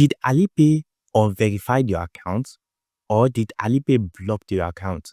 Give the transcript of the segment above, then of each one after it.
Did Alipay unverify your account, or did Alipay block your account?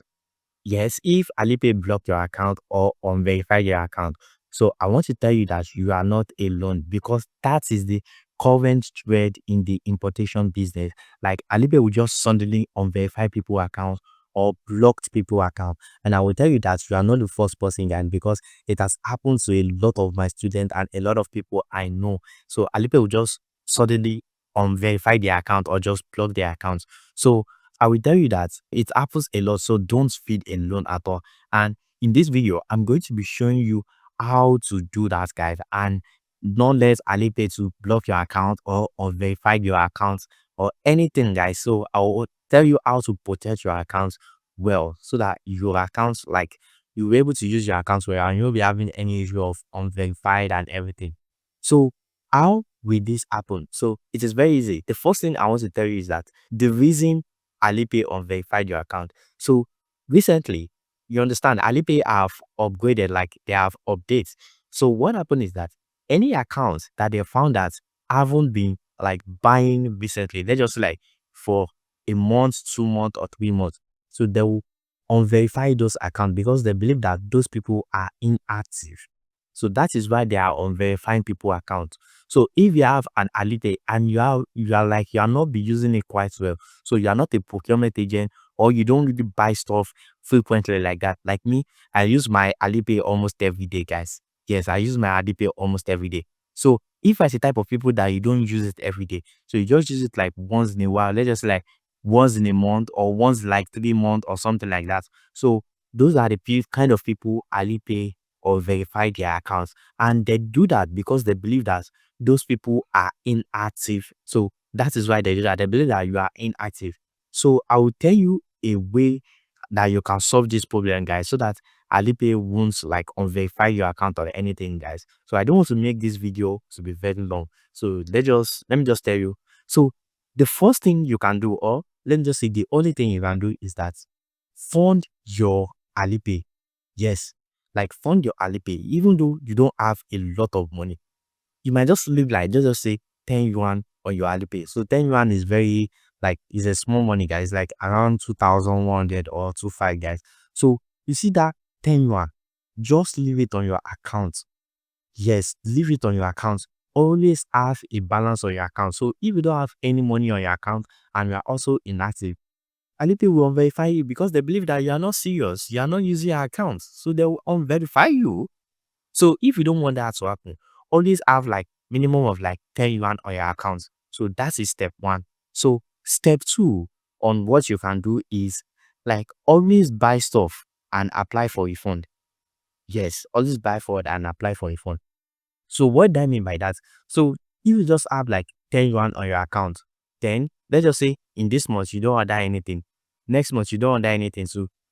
Yes, if Alipay blocked your account or unverified your account. So I want to tell you that you are not alone, because that is the current trend in the importation business. Like, Alipay will just suddenly unverify people account or blocked people account. And I will tell you that you are not the first person, guys, because it has happened to a lot of my students and a lot of people I know. So Alipay will just suddenly unverify their account or just block their account. So I will tell you that it happens a lot, so don't feel alone at all. And in this video, I'm going to be showing you how to do that, guys, and not let Alipay to block your account or unverify your account or anything, guys. So I will tell you how to protect your account well, so that your account, like, you'll be able to use your account well and you'll be having any issue of unverified and everything. So how will this happen? So it is very easy. The first thing I want to tell you is that the reason Alipay unverified your account. So recently, you understand, Alipay have upgraded, like they have updates. So what happened is that any accounts that they found that haven't been like buying recently, they just like for a month, 2 months, or 3 months. So they will unverify those accounts because they believe that those people are inactive. So that is why they are unverifying people accounts. So if you have an Alipay and you are not be using it quite well, so you are not a procurement agent, or you don't really buy stuff frequently like that. Like me, I use my Alipay almost every day, guys. Yes, I use my Alipay almost every day. So if I say type of people that you don't use it every day, so you just use it like once in a while, let's just like once in a month or once like 3 months or something like that. So those are the kind of people Alipay or verify their accounts, and they do that because they believe that those people are inactive. So that is why they do that. They believe that you are inactive. So I will tell you a way that you can solve this problem, guys, so that Alipay won't like unverify your account or anything, guys. So I don't want to make this video to be very long. So let me just tell you. So the first thing you can do, or let me just say the only thing you can do, is that fund your Alipay. Yes, like fund your Alipay, even though you don't have a lot of money. You might just leave like just say 10 yuan on your Alipay. So 10 yuan is very like is a small money, guys, like around 2,100 or 25, guys. So you see that 10 yuan, just leave it on your account. Yes, leave it on your account. Always have a balance on your account. So if you don't have any money on your account and you are also inactive, Alipay will unverify you because they believe that you are not serious. You are not using your account. So they will unverify you. So if you don't want that to happen, always have like minimum of like 10 yuan on your account. So that is step one. So step two on what you can do is like always buy stuff and apply for refund. Yes, always buy forward and apply for refund. So what do I mean by that? So if you just have like 10 yuan on your account, then let's just say in this month you don't order anything. Next month you don't order anything.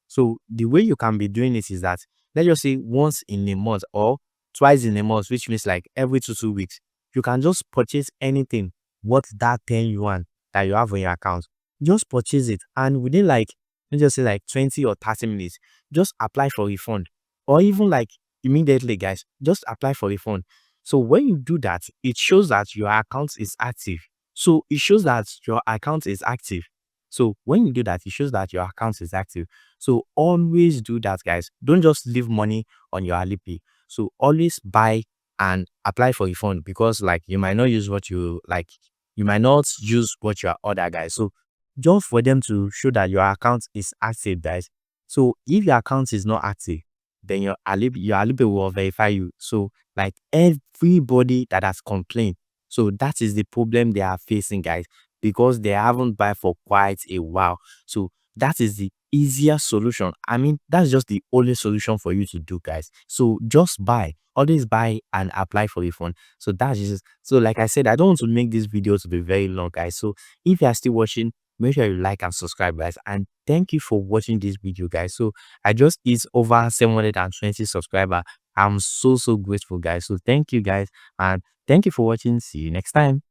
So the way you can be doing it is that let's just say once in a month or twice in a month, which means like every 2 weeks, you can just purchase anything worth that 10 yuan that you have on your account. Just purchase it, and within like let's just say like 20 or 30 minutes, just apply for refund. Or even like immediately, guys, just apply for refund. So when you do that, it shows that your account is active. So it shows that your account is active. So when you do that, it shows that your account is active. So always do that, guys. Don't just leave money on your Alipay. So always buy and apply for refund, because like you might not use what you like, you might not use what you order, guys. So just for them to show that your account is active, guys. So if your account is not active, then your Alipay will verify you. So like everybody that has complained, so that is the problem they are facing, guys, because they haven't buy for quite a while. So that is the easier solution. I mean, that's just the only solution for you to do, guys. So just buy, always buy and apply for refund. So that's just, so like I said, I don't want to make this video to be very long, guys. So if you are still watching, make sure you like and subscribe, guys, and thank you for watching this video, guys. So I just hit over 720 subscribers. I'm so grateful, guys. So thank you, guys, and thank you for watching. See you next time.